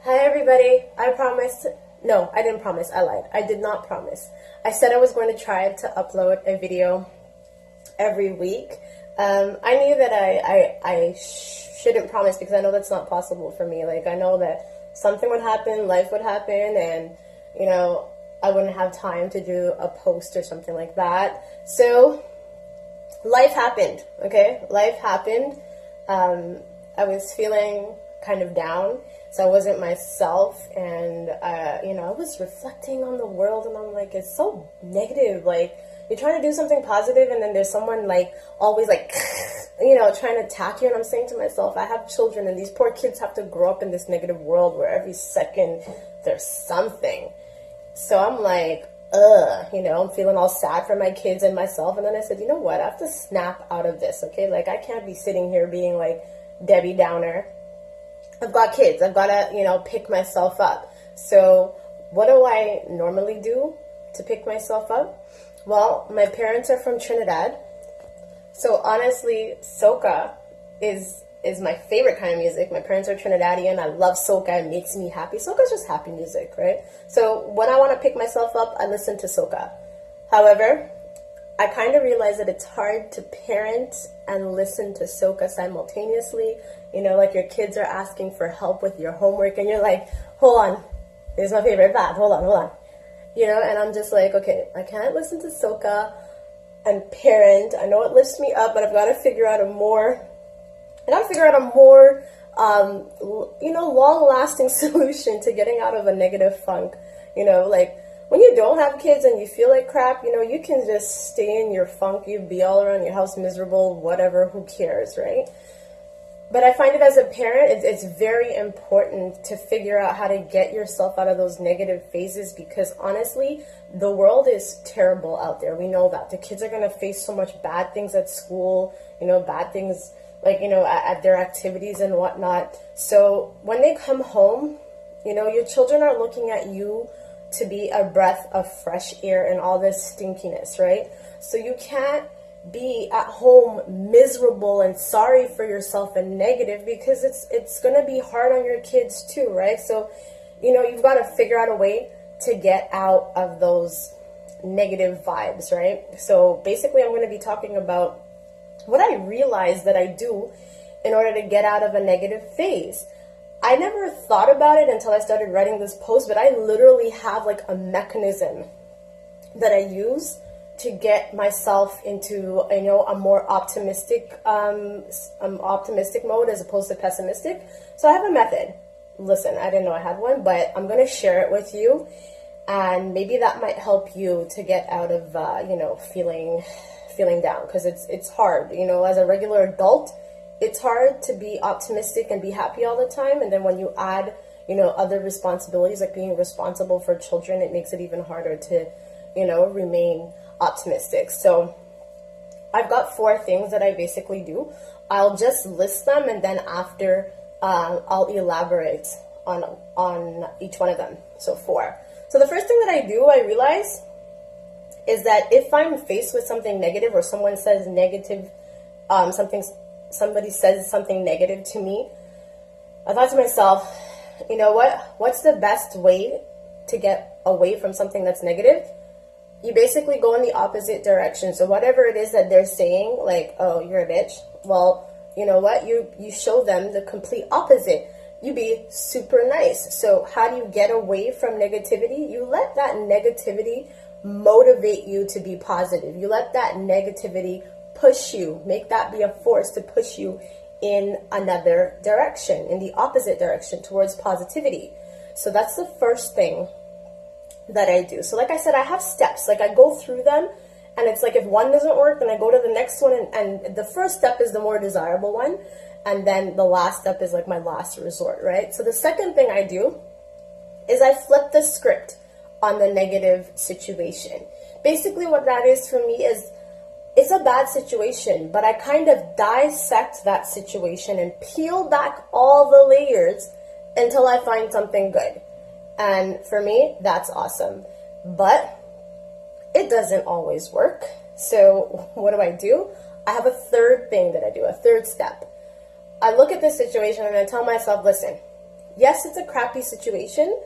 Hi everybody. I promised. No, I didn't promise. I lied. I did not promise. I said I was going to try to upload a video every week. I knew that I shouldn't promise because I know that's not possible for me. Like, I know that something would happen, life would happen, and, I wouldn't have time to do a post or something like that. So, life happened, okay? Life happened. I was feeling kind of down, so I wasn't myself, and I was reflecting on the world, and I'm like, it's so negative. Like, you're trying to do something positive, and then there's someone like always like trying to attack you. And I'm saying to myself, I have children, and these poor kids have to grow up in this negative world where every second there's something. So I'm like, I'm feeling all sad for my kids and myself. And then I said, you know what, I have to snap out of this, okay? Like, I can't be sitting here being like Debbie Downer. I've got kids. I've got to, pick myself up. So what do I normally do to pick myself up? Well, my parents are from Trinidad. So honestly, soca is my favorite kind of music. My parents are Trinidadian. I love soca. It makes me happy. Soca is just happy music, right? So when I want to pick myself up, I listen to soca. However, I kind of realize that it's hard to parent and listen to soca simultaneously. Like your kids are asking for help with your homework, and you're like, hold on, here's my favorite part. Hold on. And I'm just like, okay, I can't listen to soca and parent. I know it lifts me up, but I've got to figure out a more long-lasting solution to getting out of a negative funk. Like, when you don't have kids and you feel like crap, you can just stay in your funk. You'd be all around your house miserable, whatever, who cares, right? But I find it as a parent, it's very important to figure out how to get yourself out of those negative phases, because honestly, the world is terrible out there. We know that. The kids are going to face so much bad things at school, bad things like, at their activities and whatnot. So when they come home, your children are looking at you to be a breath of fresh air and all this stinkiness, right? So you can't be at home miserable and sorry for yourself and negative, because it's going to be hard on your kids too, right? So, you've got to figure out a way to get out of those negative vibes, right? So basically, I'm going to be talking about what I realized that I do in order to get out of a negative phase. I never thought about it until I started writing this post, but I literally have like a mechanism that I use to get myself into, a more optimistic mode as opposed to pessimistic. So I have a method. Listen, I didn't know I had one, but I'm going to share it with you, and maybe that might help you to get out of, feeling down, because it's hard. As a regular adult, it's hard to be optimistic and be happy all the time, and then when you add, other responsibilities like being responsible for children, it makes it even harder to, remain optimistic. So I've got 4 things that I basically do. I'll just list them, and then after I'll elaborate on each one of them. So 4. So the first thing that I do, I realize, is that if I'm faced with something negative, or someone says negative, somebody says something negative to me, I thought to myself, you know what? What's the best way to get away from something that's negative? You basically go in the opposite direction. So whatever it is that they're saying, like, oh, you're a bitch. Well, you know what? You show them the complete opposite. You be super nice. So how do you get away from negativity? You let that negativity motivate you to be positive. You let that negativity push you. Make that be a force to push you in another direction, in the opposite direction, towards positivity. So that's the first thing that I do. So like I said, I have steps. Like, I go through them, and it's like if one doesn't work, then I go to the next one, and the first step is the more desirable one, and then the last step is like my last resort, right? So the second thing I do is I flip the script on the negative situation. Basically what that is for me is, it's a bad situation, but I kind of dissect that situation and peel back all the layers until I find something good. And for me, that's awesome. But it doesn't always work. So what do? I have a third thing that I do, a third step. I look at this situation and I tell myself, listen, yes, it's a crappy situation,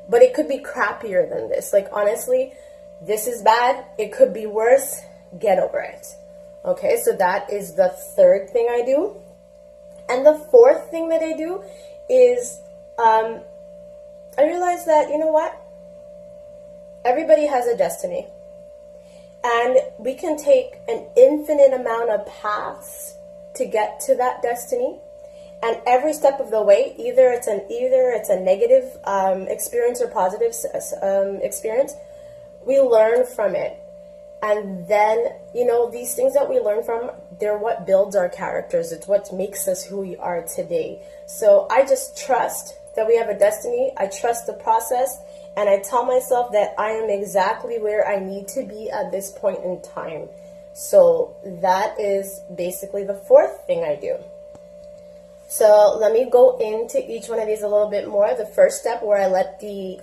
but it could be crappier than this. Like, honestly, this is bad. It could be worse. Get over it. Okay, so that is the third thing I do. And the fourth thing that I do is I realize that, you know what? Everybody has a destiny. And we can take an infinite amount of paths to get to that destiny. And every step of the way, either it's a negative experience or positive experience, we learn from it. And then, you know, these things that we learn from, they're what builds our characters. It's what makes us who we are today. So I just trust that we have a destiny. I trust the process. And I tell myself that I am exactly where I need to be at this point in time. So that is basically the fourth thing I do. So let me go into each one of these a little bit more. The first step, where I let the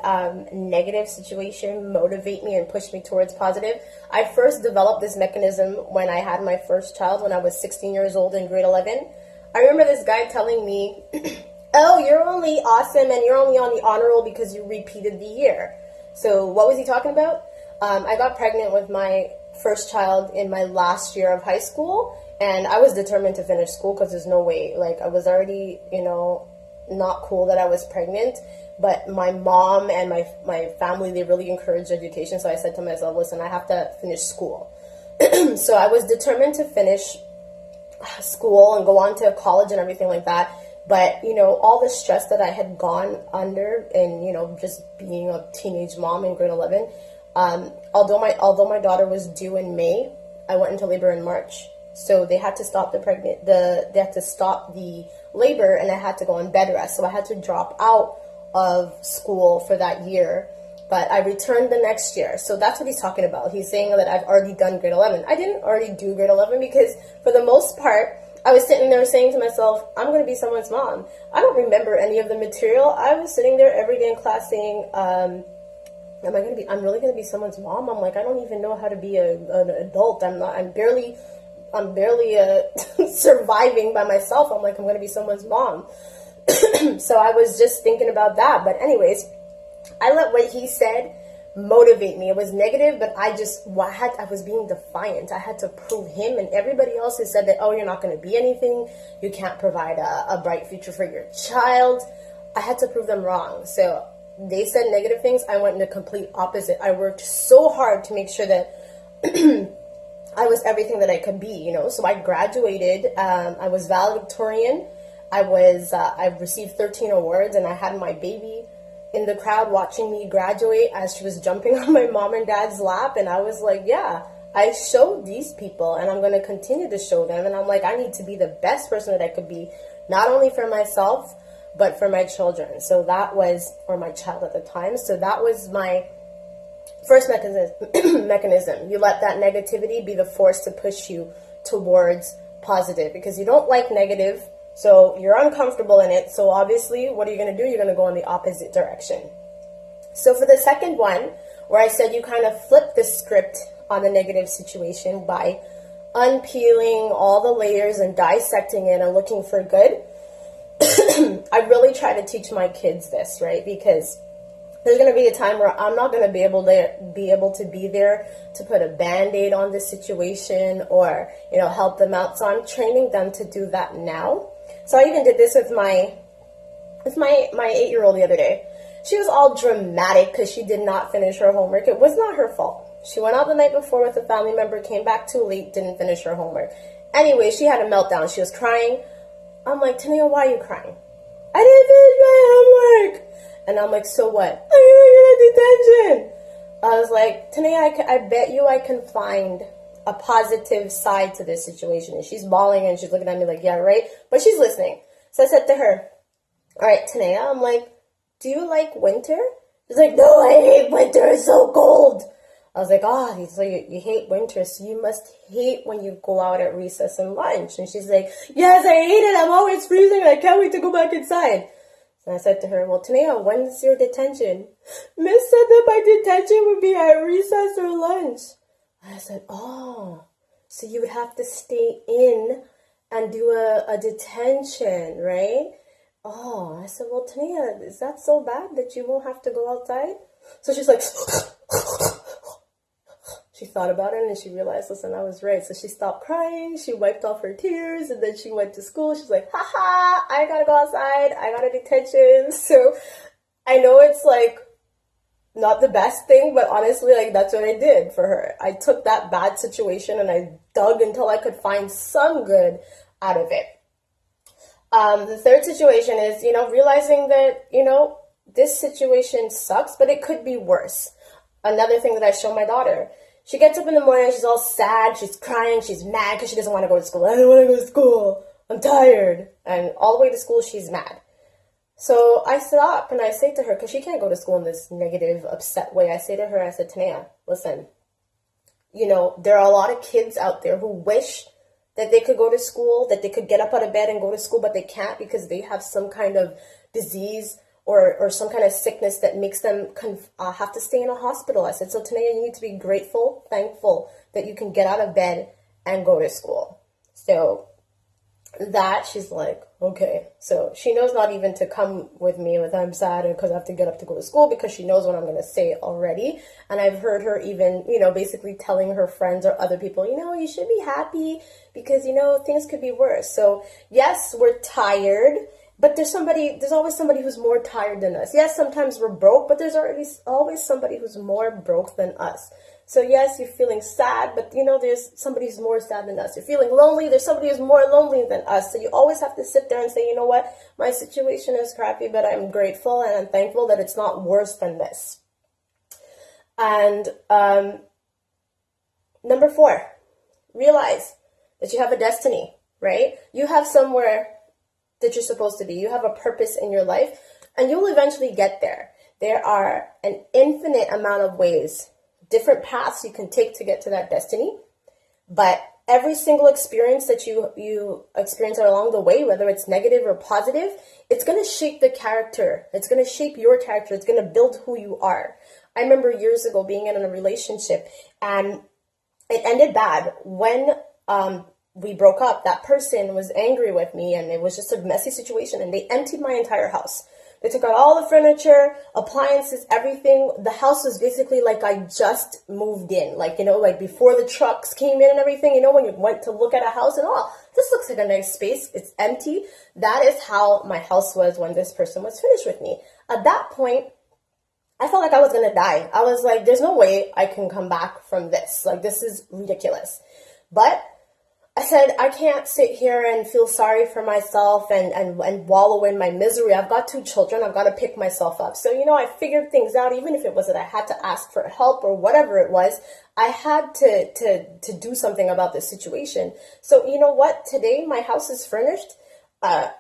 negative situation motivate me and push me towards positive. I first developed this mechanism when I had my first child, when I was 16 years old in grade 11. I remember this guy telling me, oh, you're only awesome and you're only on the honor roll because you repeated the year. So what was he talking about? I got pregnant with my first child in my last year of high school. And I was determined to finish school because there's no way. Like, I was already, you know, not cool that I was pregnant. But my mom and my family, they really encouraged education. So I said to myself, listen, I have to finish school. So I was determined to finish school and go on to college and everything like that. But, you know, all the stress that I had gone under and, you know, just being a teenage mom in grade 11, although my daughter was due in May, I went into labor in March. So they had to stop they had to stop the labor, and I had to go on bed rest. So I had to drop out of school for that year, but I returned the next year. So that's what he's talking about. He's saying that I've already done grade 11. I didn't already do grade 11 because for the most part, I was sitting there saying to myself, I'm going to be someone's mom. I don't remember any of the material. I was sitting there every day in class saying, I'm really going to be someone's mom. I'm like, I don't even know how to be an adult. I'm barely surviving by myself. I'm like, I'm going to be someone's mom. So I was just thinking about that. But anyways, I let what he said motivate me. It was negative, but I was being defiant. I had to prove him and everybody else who said that, oh, you're not going to be anything. You can't provide a bright future for your child. I had to prove them wrong. So they said negative things. I went in the complete opposite. I worked so hard to make sure that I was everything that I could be, you know. So I graduated. I was valedictorian. I received 13 awards, and I had my baby in the crowd watching me graduate as she was jumping on my mom and dad's lap. And I was like, yeah, I showed these people, and I'm going to continue to show them. And I'm like, I need to be the best person that I could be, not only for myself, but for my children. So that was, or my child at the time. So that was my first mechanism. You let that negativity be the force to push you towards positive, because you don't like negative, so you're uncomfortable in it. So obviously, what are you going to do? You're going to go in the opposite direction. So for the second one, where I said you kind of flip the script on the negative situation by unpeeling all the layers and dissecting it and looking for good, I really try to teach my kids this, right? Because there's going to be a time where I'm not going to be able to be there to put a Band-Aid on this situation or, you know, help them out. So I'm training them to do that now. So I even did this with my 8-year-old the other day. She was all dramatic because she did not finish her homework. It was not her fault. She went out the night before with a family member, came back too late, didn't finish her homework. Anyway, she had a meltdown. She was crying. I'm like, Tania, why are you crying? I didn't finish my homework. And I'm like, so what? I'm going to get detention. I was like, Tania, I bet you I can find a positive side to this situation. And she's bawling and she's looking at me like, yeah, right? But she's listening. So I said to her, all right, Tania, I'm like, do you like winter? She's like, no, I hate winter. It's so cold. I was like, so you hate winter, so you must hate when you go out at recess and lunch. And she's like, yes, I hate it. I'm always freezing and I can't wait to go back inside. And I said to her, well, Tania, when's your detention? Miss said that my detention would be at recess or lunch. I said, oh, so you would have to stay in and do a detention, right? Oh, I said, well, Tania, is that so bad that you won't have to go outside? So she's like, she thought about it and she realized, listen, I was right. So she stopped crying, she wiped off her tears, and then she went to school. She's like, haha, I gotta go outside, I got a detention. So I know it's like not the best thing, but honestly, like that's what I did for her. I took that bad situation and I dug until I could find some good out of it. The third situation is, realizing that, this situation sucks, but it could be worse. Another thing that I show my daughter. She gets up in the morning, she's all sad, she's crying, she's mad because she doesn't want to go to school. I don't want to go to school. I'm tired. And all the way to school, she's mad. So I stop and I say to her, because she can't go to school in this negative, upset way. I say to her, I said, Tania, listen, there are a lot of kids out there who wish that they could go to school, that they could get up out of bed and go to school, but they can't because they have some kind of disease or some kind of sickness that makes them have to stay in a hospital. I said, so Tania, you need to be grateful, thankful that you can get out of bed and go to school. So that, she's like, okay. So she knows not even to come with me with I'm sad because I have to get up to go to school, because she knows what I'm going to say already. And I've heard her even, basically telling her friends or other people, you should be happy because, things could be worse. So yes, we're tired, but there's always somebody who's more tired than us. Yes, sometimes we're broke, but there's always somebody who's more broke than us. So yes, you're feeling sad, but there's somebody who's more sad than us. You're feeling lonely, there's somebody who's more lonely than us. So you always have to sit there and say, you know what, my situation is crappy, but I'm grateful and I'm thankful that it's not worse than this. And number 4, realize that you have a destiny, right? You have somewhere that you're supposed to be. You have a purpose in your life, and you'll eventually get there. There are an infinite amount of ways, different paths you can take to get to that destiny, but every single experience that you experience along the way, whether it's negative or positive, it's going to shape the character. It's going to shape your character. It's going to build who you are. I remember years ago being in a relationship, and it ended bad. When we broke up, that person was angry with me, and it was just a messy situation, and they emptied my entire house. They took out all the furniture, appliances, everything. The house was basically like I just moved in. Like, like before the trucks came in and everything, when you went to look at a house and, oh, this looks like a nice space. It's empty. That is how my house was when this person was finished with me. At that point, I felt like I was going to die. I was like, there's no way I can come back from this. Like, this is ridiculous. But I said, I can't sit here and feel sorry for myself and wallow in my misery. I've got 2 children. I've got to pick myself up. So, I figured things out, even if it was that I had to ask for help or whatever it was. I had to do something about this situation. So, you know what? Today, my house is furnished.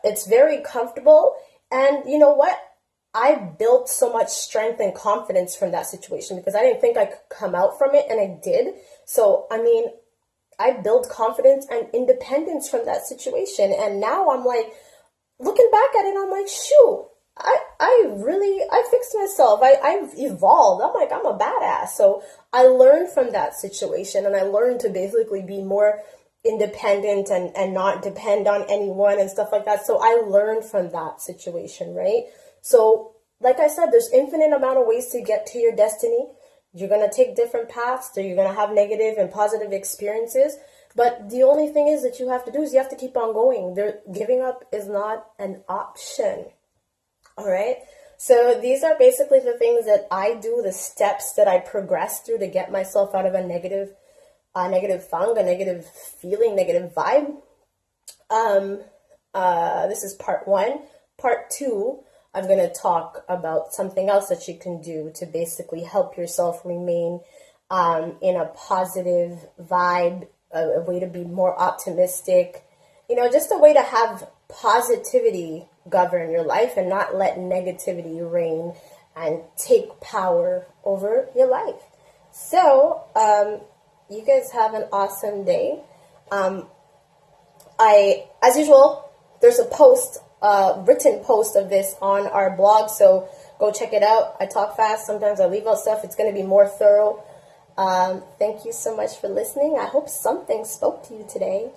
It's very comfortable. And you know what? I built so much strength and confidence from that situation because I didn't think I could come out from it, and I did. So, I built confidence and independence from that situation. And now I'm like, looking back at it, I'm like, shoot, I fixed myself. I've evolved. I'm like, I'm a badass. So I learned from that situation, and I learned to basically be more independent and not depend on anyone and stuff like that. So I learned from that situation, right? So like I said, there's infinite amount of ways to get to your destiny. You're going to take different paths, so you're going to have negative and positive experiences. But the only thing is that you have to do is you have to keep on going. Giving up is not an option. All right? So these are basically the things that I do, the steps that I progress through to get myself out of a negative funk, a negative feeling, negative vibe. This is part 1. Part 2, I'm going to talk about something else that you can do to basically help yourself remain in a positive vibe, a way to be more optimistic, just a way to have positivity govern your life and not let negativity reign and take power over your life. So, you guys have an awesome day. As usual, there's a written post of this on our blog, so go check it out. I talk fast. Sometimes I leave out stuff. It's going to be more thorough. Thank you so much for listening. I hope something spoke to you today.